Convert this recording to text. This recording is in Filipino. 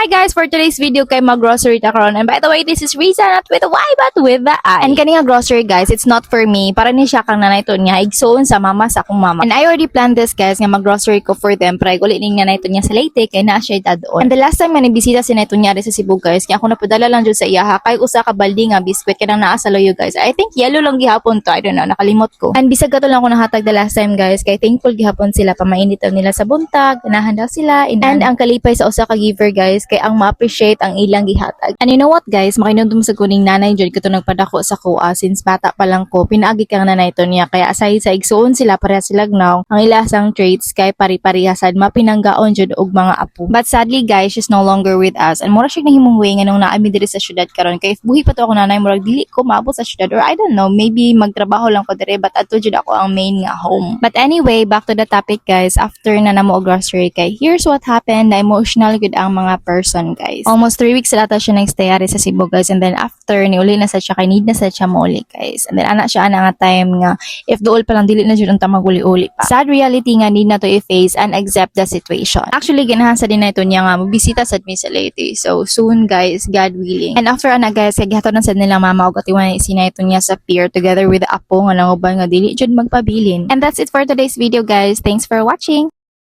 guys, for today's video kay mag-grocery ta karon. And by the way, this is Riza, not with a Y but with the I. And kani nga grocery guys, it's not for me. Para ni siya kang nanay to niya igsoon sa mama sa akong mama. And I already planned this guys nga mag-grocery ko for them. Pero uli ning nanay to niya sa Leyte kay naa siya dadon. And the last time nga nibisita si nanay to niya sa Cebu guys, kaya ako napadala lang jud sa iyaha kay usa ka balde nga biskwit kanang naa sa loyo guys. I think yellow lang gihapon to. I don't know, nakalimot ko. And bisag kato lang ako nahatag the last time guys, kay thankful gihapon sila pamainit nila sa buntag, ganahan daw sila. And ang kalipay sa usa ka giver guys, kay ang ma-appreciate ang ilang gihatag. And you know what guys, makinundum sa kuning nanay jud kato nagpadako sa kuha since bata pa lang ko, pinaagi kang nanay to niya. Kaya aside sa igsuon sila pareha sila gnaw, ang ilasang traits kay pari-parihasan mapinanggaon jud og mga apo. But sadly guys, she's no longer with us. And mura siya nahimong way nga nung naami diri sa syudad karon. Kay if buhi pa to ako nanay, murag dili ko maabot sa syudad, or I don't know, maybe magtrabaho lang ko dire, but adto jud ako ang main nga home. But anyway, back to the topic guys. After na namo og grocery kay, here's what happened. Na emotional gud ang mga person guys. Almost 3 weeks sila ta siya nagstay ari sa Cebu guys, and then after ni uli na sa siya kay need na sa siya mauli guys. And then ana siya ana nga time nga if duol pa lang dili na jud unta maguli-uli pa. Sad reality nga need na to i-face and accept the situation. Actually ganahan sa din na ito niya nga mobisita sad mi sa Leyte. So soon guys, God willing. And after ana guys, kay gihatod na sad nila mama og atiwan sina ito niya sa pier together with the apo nga nanguban nga dili jud magpabilin. And that's it for today's video guys. Thanks for watching.